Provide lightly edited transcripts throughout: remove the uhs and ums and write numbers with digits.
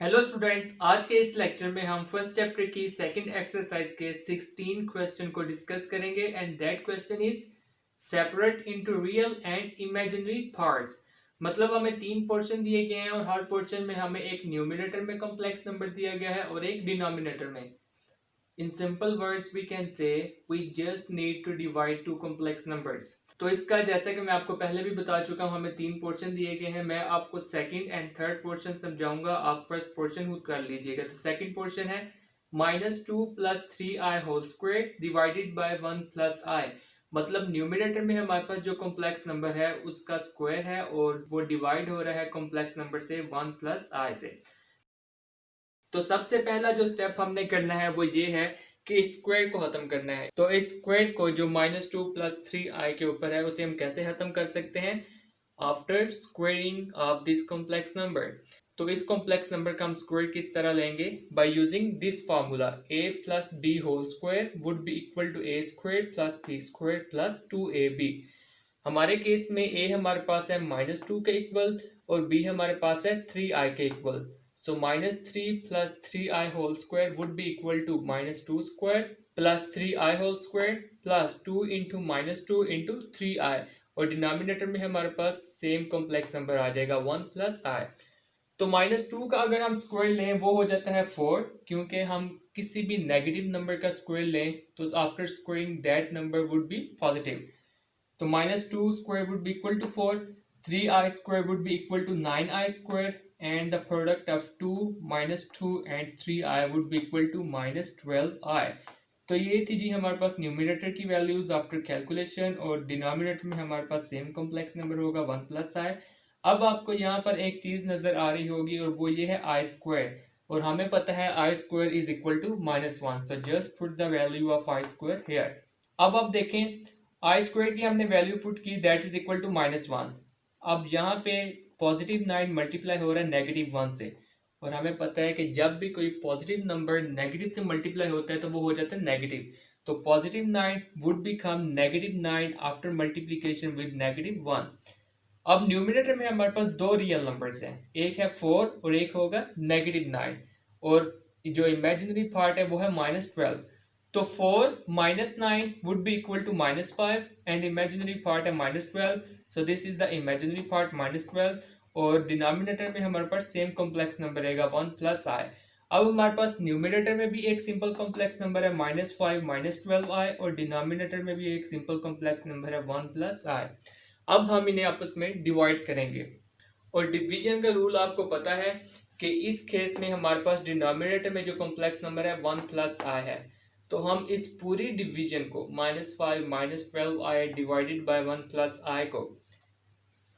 Hello students, आज के इस लेक्चर में हम फर्स्ट चैप्टर की सेकंड एक्सरसाइज के 16 क्वेश्चन को डिस्कस करेंगे and that question is separate into real and imaginary parts. मतलब हमें तीन पोर्शन दिए गए हैं और हर पोर्शन में हमें एक न्यूमरेटर में कॉम्प्लेक्स नंबर दिया गया है और एक डिनोमिनेटर में। In simple words, we can say we just need to divide two complex numbers. तो इसका जैसा कि मैं आपको पहले भी बता चुका हूँ, हमें तीन पोर्शन दिए गए हैं। मैं आपको सेकंड एंड थर्ड पोर्शन समझाऊंगा, आप फर्स्ट पोर्शन खुद कर लीजिएगा। तो सेकंड पोर्शन है -2 + 3i whole square divided by 1 + i। मतलब न्यूमिनेटर में हमारे पास जो कॉम्प्लेक्स नंबर है उसका स्क्वायर है और वो डिवाइड हो रहा है कॉम्प्लेक्स नंबर से 1 + i से। तो सबसे पहला जो स्टेप हमने करना है वो ये है कि स्क्वायर को खत्म करना है। तो इस स्क्वायर को जो -2 + 3i के ऊपर है उसे हम कैसे खत्म कर सकते हैं? After squaring of this complex number. तो इस कॉम्प्लेक्स नंबर का हम स्क्वायर किस तरह लेंगे? By using this formula a + b whole square would be equal to a square + b square + 2ab। हमारे केस में a हमारे पास है -2 के इक्वल और b हमारे पास है 3i के equal. So -3 + 3i whole square would be equal to -2 square plus 3i whole square plus 2 into -2 into 3i। और डिनोमिनेटर में हमारे पास सेम कॉम्प्लेक्स नंबर आ जाएगा 1 + i। तो -2 का अगर हम स्क्वायर लें वो हो जाता है 4, क्योंकि हम किसी भी नेगेटिव नंबर का स्क्वायर लें तो after squaring that number would be positive. तो -2 square would be equal to 4, 3i square would be equal to 9i square, and the product of 2 -2 and 3i would be equal to -12i। तो ये थी जी हमारे पास numerator की values after calculation, और denominator में हमारे पास same complex number होगा 1 + i। अब आपको यहाँ पर एक चीज नजर आ रही होगी और वो ये है आई स्क्वायर, और हमें पता है I square is equal to -1। So just put the value of I square here. अब आप देखें, आई स्क्वायर की हमने वैल्यू पुट की, दैट इज इक्वल टू -1। अब यहाँ पे +9 मल्टीप्लाई हो रहा है -1 से, और हमें पता है कि जब भी कोई पॉजिटिव नंबर नेगेटिव से मल्टीप्लाई होता है तो वो हो जाता है नेगेटिव। तो +9 would become -9 after multiplication with -1। अब न्यूमिनेटर में हमारे पास दो रियल नंबर्स हैं, एक है 4 और एक होगा -9, और जो इमेजिनरी पार्ट है वो है -12। तो 4 -9 would be equal to -5 and imaginary part है -12। So this is the imaginary part -12, और डिनोमिनेटर में हमारे पास सेम कॉम्प्लेक्स नंबर रहेगा 1 + i। अब हमारे पास न्यूमिनेटर में भी एक सिंपल कॉम्प्लेक्स नंबर है -5 -12i, और डिनोमिनेटर में भी एक सिंपल कॉम्प्लेक्स नंबर है 1 + i। अब हम इन्हें आपस में डिवाइड करेंगे, और डिवीजन का रूल आपको पता है कि इस केस में हमारे पास डिनोमिनेटर में जो कॉम्प्लेक्स नंबर है 1 + i है। तो हम इस पूरी डिवीजन को -5 -12i डिवाइडेड बाय 1 + i को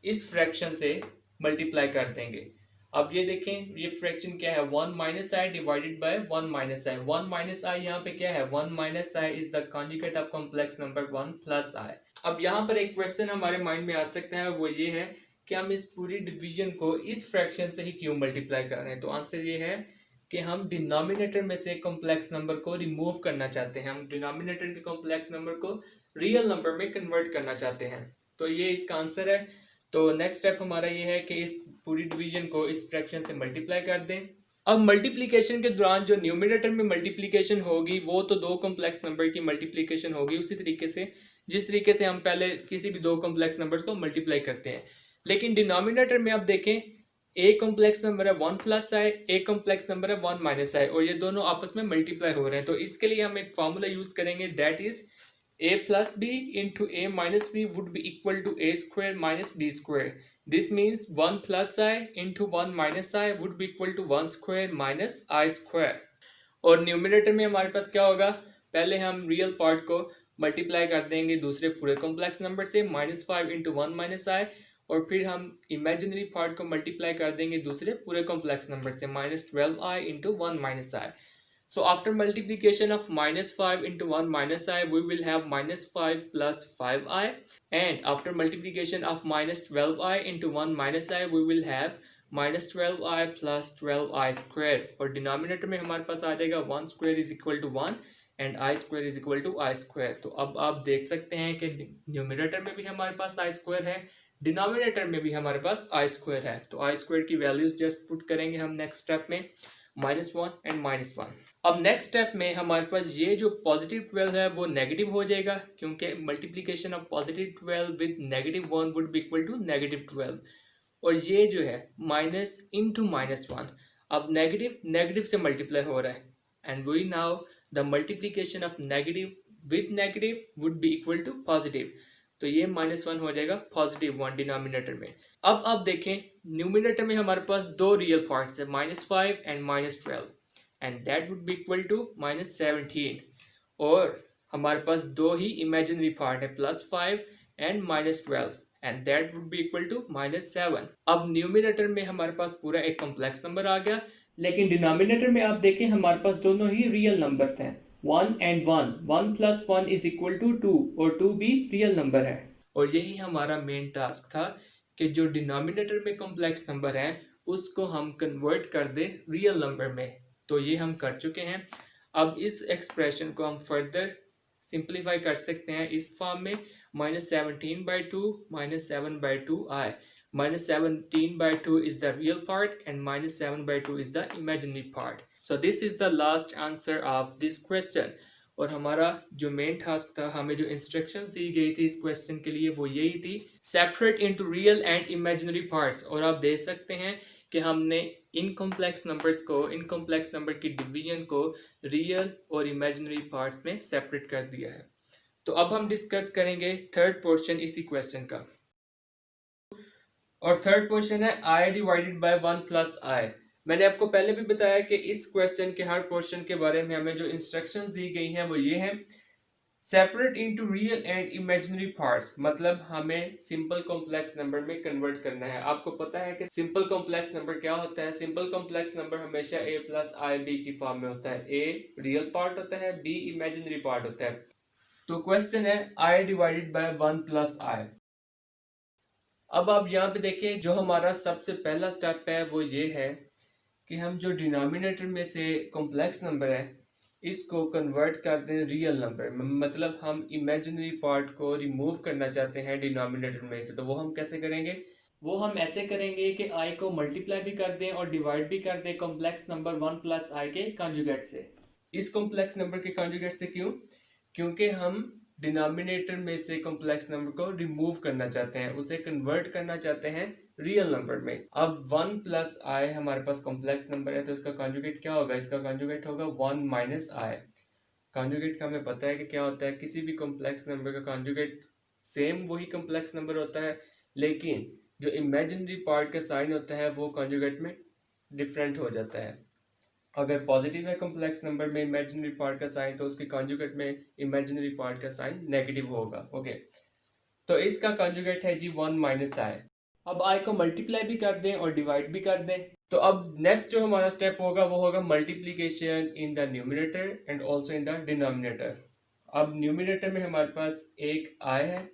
इस फ्रैक्शन से मल्टीप्लाई कर देंगे। अब ये देखें, ये फ्रैक्शन क्या है? 1 - i divided by 1 - i। 1 - i यहाँ पे क्या है? 1 - i is the conjugate of complex number 1 + i। अब यहाँ पर एक क्वेश्चन हमारे माइंड में आ सकता है, वो ये है कि हम इस पूरी डिवीजन को इस फ्रैक्शन से ही क्यों मल्टीप्लाई कर रहे हैं? तो आंसर ये है कि हम डिनोमिनेटर में से कॉम्प्लेक्स नंबर को रिमूव करना चाहते हैं। हम डिनोमिनेटर के कॉम्प्लेक्स नंबर को रियल नंबर में कन्वर्ट करना चाहते हैं। तो ये इसका आंसर है। तो नेक्स्ट स्टेप हमारा ये है कि इस पूरी डिवीजन को इस फ्रैक्शन से मल्टीप्लाई कर दें। अब मल्टीप्लिकेशन के दौरान जो न्यूमिनेटर में मल्टीप्लिकेशन होगी वो तो दो कॉम्प्लेक्स नंबर की मल्टीप्लिकेशन होगी उसी तरीके से जिस तरीके से हम पहले किसी भी दो कॉम्प्लेक्स नंबर्स को मल्टीप्लाई करते हैं। लेकिन डिनोमिनेटर में आप देखें, एक कॉम्प्लेक्स नंबर है 1 + i, एक कॉम्प्लेक्स नंबर है 1 - i, और ये दोनों आपस में मल्टीप्लाई हो रहे हैं। तो इसके लिए हम एक फार्मूला यूज करेंगे, that is a plus b into a minus b would be equal to a square minus b square. This means 1 plus I into 1 minus I would be equal to 1 square minus I square। और numerator में हमारे पास क्या होगा? पहले हम real part को multiply कर देंगे दूसरे पूरे कॉम्प्लेक्स नंबर से -5 into 1 minus I, और फिर हम इमेजिनरी पार्ट को मल्टीप्लाई कर देंगे दूसरे पूरे कॉम्प्लेक्स नंबर से -12i into 1 minus I। So after multiplication of -5 into 1 minus I, we will have -5 plus 5i, and after multiplication of -12i into 1 minus I, we will have -12i plus 12i square, और denominator में हमारे पास आ जाएगा 1 square is equal to 1 and I square is equal to I square। तो अब आप देख सकते हैं कि न्यूमिनेटर में भी हमारे पास I square है, डिनोमिनेटर में भी हमारे पास आई स्क्वायर है, तो आई स्क्वायर की वैल्यूज जस्ट पुट करेंगे हम नेक्स्ट स्टेप में, -1 एंड -1। अब नेक्स्ट स्टेप में हमारे पास ये जो +12 है वो नेगेटिव हो जाएगा, क्योंकि multiplication of +12 with -1 would be equal to -12। और ये जो है माइनस इंटू -1, अब नेगेटिव नेगेटिव से मल्टीप्लाई हो रहा है, and we now the multiplication of negative with negative would be equal to positive, तो ये -1 हो जाएगा +1 डिनोमिनेटर में। अब आप देखें न्यूमिनेटर में हमारे पास दो रियल पार्ट्स है, -5 and -12, and that would be equal to -17। और हमारे पास दो ही इमेजिनरी पार्ट है, +5 and -12, and that would be equal to -7। अब न्यूमिनेटर में हमारे पास पूरा एक कॉम्प्लेक्स नंबर आ गया, लेकिन डिनोमिनेटर में आप देखें हमारे पास दोनों ही रियल नंबर्स हैं, 1 and 1, 1 plus 1 is equal to 2, और 2 भी रियल नंबर है। और यही हमारा मेन टास्क था कि जो डिनोमिनेटर में कॉम्प्लेक्स नंबर है उसको हम कन्वर्ट कर दे रियल नंबर में, तो ये हम कर चुके हैं। अब इस एक्सप्रेशन को हम फर्दर सिंप्लीफाई कर सकते हैं इस फॉर्म में, -17/2 -7/2 आए, -17/2 is the real part and -7/2 is the imaginary part. So this is the last answer of this question. और हमारा जो मेन टास्क था, हमें जो इंस्ट्रक्शंस दी गई थी इस क्वेश्चन के लिए वो यही थी, separate into real and imaginary parts. और आप देख सकते हैं कि हमने इन कॉम्प्लेक्स नंबर्स को, इन कॉम्प्लेक्स नंबर की डिवीजन को रियल और इमेजिनरी पार्ट्स में सेपरेट कर दिया है। तो अब हम डिस्कस करेंगे थर्ड पोर्शन इसी क्वेश्चन का, और थर्ड पोर्शन है आई डिवाइडेड बाय 1 प्लस आई। मैंने आपको पहले भी बताया कि इस क्वेश्चन के हर पोर्शन के बारे में हमें जो इंस्ट्रक्शंस दी गई हैं वो ये हैं, separate into real and imaginary parts, मतलब हमें सिंपल कॉम्प्लेक्स नंबर में कन्वर्ट करना है। आपको पता है कि सिंपल कॉम्प्लेक्स नंबर क्या होता है, सिंपल कॉम्प्लेक्स नंबर हमेशा a प्लस आई बी की फॉर्म में होता है, a रियल पार्ट होता है, b इमेजिनरी पार्ट होता है। तो क्वेश्चन है आई डिवाइडेड बाय 1 प्लस आई। अब आप यहाँ पे देखिए जो हमारा सबसे पहला स्टेप है वो ये है कि हम जो डिनोमिनेटर में से कॉम्प्लेक्स नंबर है इसको कन्वर्ट कर दें रियल नंबर में, मतलब हम इमेजिनरी पार्ट को रिमूव करना चाहते हैं डिनोमिनेटर में से। तो वो हम कैसे करेंगे, वो हम ऐसे करेंगे कि आई को मल्टीप्लाई भी कर दें और डिवाइड भी कर दें कॉम्प्लेक्स नंबर 1 प्लस आई के कॉन्जुगेट से। इस कॉम्प्लेक्स नंबर के कॉन्जुगेट से क्यों, क्योंकि हम डिनोमिनेटर में से कॉम्प्लेक्स नंबर को रिमूव करना चाहते हैं, उसे कन्वर्ट करना चाहते हैं रियल नंबर में। अब 1 प्लस आई हमारे पास कॉम्प्लेक्स नंबर है, तो इसका कॉन्जुगेट क्या होगा, इसका कॉन्जुगेट होगा 1 माइनस आई। कॉन्जुगेट का हमें पता है कि क्या होता है, किसी भी कॉम्प्लेक्स नंबर का कॉन्जुगेट सेम वही कॉम्प्लेक्स नंबर होता है, लेकिन जो इमेजिनरी पार्ट का साइन होता है वो कॉन्जुगेट में डिफरेंट हो जाता है। अगर पॉजिटिव है कॉम्प्लेक्स नंबर में इमेजिनरी पार्ट का साइन, तो उसके कॉन्जुगेट में इमेजिनरी पार्ट का साइन नेगेटिव होगा। ओके, तो इसका कॉन्जुगेट है जी 1 माइनस आई। अब आई को मल्टीप्लाई भी कर दें और डिवाइड भी कर दें। तो अब नेक्स्ट जो हमारा स्टेप होगा वो होगा multiplication in the numerator and also in the denominator. अब न्यूमिनेटर में हमारे पास एक आई है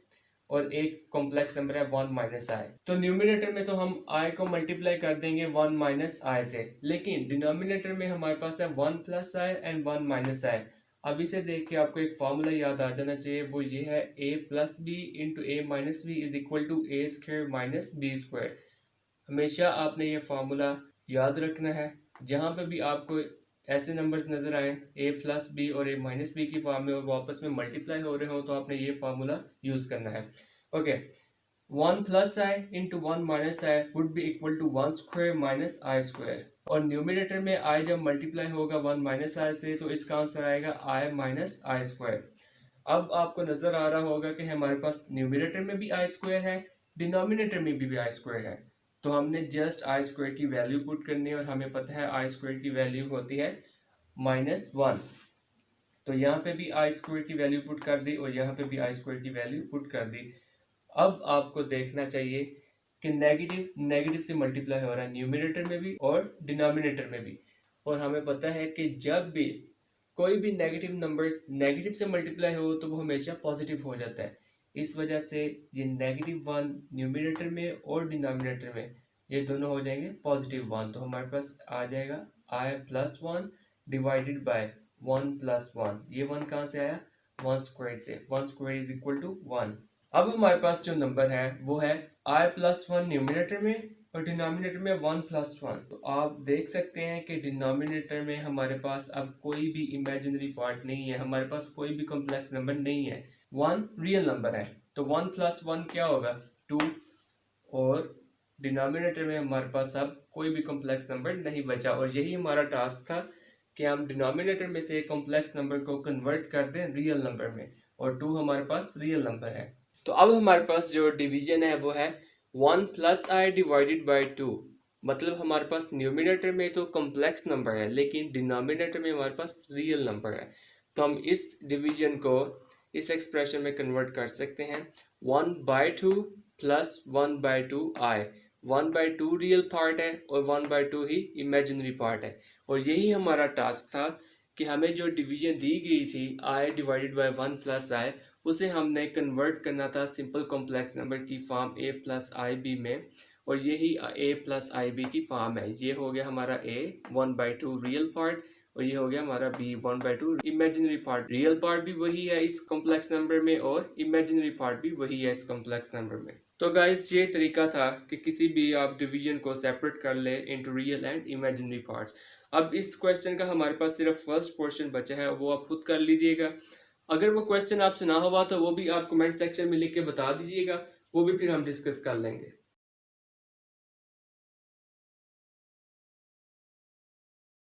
और एक कॉम्प्लेक्स नंबर है 1 माइनस आई। तो न्यूमिनेटर में तो हम आई को मल्टीप्लाई कर देंगे 1 माइनस आई से, लेकिन डिनोमिनेटर में हमारे पास है 1 प्लस आई एंड 1 माइनस आई। अब इसे देख के आपको एक फॉर्मूला याद आ जाना चाहिए, वो ये है a plus B into A minus B is equal to A square minus B square. हमेशा आपने ये फार्मूला याद रखना है, जहाँ पे भी आपको ऐसे नंबर्स नजर आए a प्लस बी और a माइनस बी की फॉर्म में और वो आपस में मल्टीप्लाई हो रहे हो, तो आपने ये फार्मूला यूज करना है। Okay, 1 plus I into 1 minus I would be equal to 1 square minus I square. और न्यूमिनेटर में आई जब मल्टीप्लाई होगा 1 माइनस आई से, तो इसका आंसर आएगा आई माइनस आई स्क्वायर। अब आपको नजर आ रहा होगा कि हमारे पास न्यूमिनेटर में भी आई स्क्वायर है, डिनोमिनेटर में भी आई स्क्वायर है, तो हमने जस्ट आई स्क्वायर की वैल्यू पुट करनी है, और हमें पता है आई स्क्वायर की वैल्यू होती है -1। तो यहाँ पे भी आई स्क्वायर की वैल्यू पुट कर दी और यहाँ पे भी आई स्क्वायर की वैल्यू पुट कर दी। अब आपको देखना चाहिए कि नेगेटिव नेगेटिव से मल्टीप्लाई हो रहा है न्यूमिनेटर में भी और डिनोमिनेटर में भी, और हमें पता है कि जब भी कोई भी नेगेटिव नंबर नेगेटिव से मल्टीप्लाई हो तो वो हमेशा पॉजिटिव हो जाता है। इस वजह से ये -1 न्यूमिनेटर में और डिनोमिनेटर में ये दोनों हो जाएंगे +1। तो हमारे पास आ जाएगा आई प्लस 1 डिवाइडेड बाय 1 प्लस 1। ये 1 कहाँ से आया, 1 स्क्वायर से, 1 स्क्वायर इज इक्वल टू 1। अब हमारे पास जो नंबर है वो है i+1 न्यूमिनेटर में और डिनोमिनेटर में 1+1। तो आप देख सकते हैं कि डिनोमिनेटर में हमारे पास अब कोई भी इमेजिनरी पार्ट नहीं है, हमारे पास कोई भी कॉम्प्लेक्स नंबर नहीं है, 1 रियल नंबर है। तो 1+1 क्या होगा, 2। और डिनोमिनेटर में हमारे पास अब कोई भी कॉम्प्लेक्स नंबर नहीं बचा, और यही हमारा टास्क था कि हम डिनोमिनेटर में से कॉम्प्लेक्स नंबर को कन्वर्ट कर दें रियल नंबर में, और 2 हमारे पास रियल नंबर है। तो अब हमारे पास जो डिवीजन है वो है 1+i डिवाइडेड बाई 2। मतलब हमारे पास न्यूमिनेटर में तो कॉम्प्लेक्स नंबर है लेकिन डिनोमिनेटर में हमारे पास रियल नंबर है। तो हम इस डिवीजन को इस एक्सप्रेशन में कन्वर्ट कर सकते हैं, 1/2 प्लस 1/2 आई। 1/2 रियल पार्ट है और 1/2 ही इमेजिनरी पार्ट है। और यही हमारा टास्क था कि हमें जो डिवीजन दी गई थी आई डिवाइडेड बाई 1+i, उसे हमने कन्वर्ट करना था सिंपल कॉम्प्लेक्स नंबर की फॉर्म a+ib में, और यही a+ib की फॉर्म है। ये हो गया हमारा a 1/2 रियल पार्ट, और ये हो गया हमारा b 1/2 imaginary part. Real part भी वही है इस कॉम्प्लेक्स नंबर में और इमेजिनरी पार्ट भी वही है इस कॉम्प्लेक्स नंबर में। तो गाइस ये तरीका था कि किसी भी आप डिवीजन को सेपरेट कर ले into real and imaginary parts. अब इस क्वेश्चन का हमारे पास सिर्फ फर्स्ट पोर्शन बचा है, वो आप खुद कर लीजिएगा। अगर वो क्वेश्चन आपसे ना हुआ तो वो भी आप कमेंट सेक्शन में लिख के बता दीजिएगा, वो भी फिर हम डिस्कस कर लेंगे।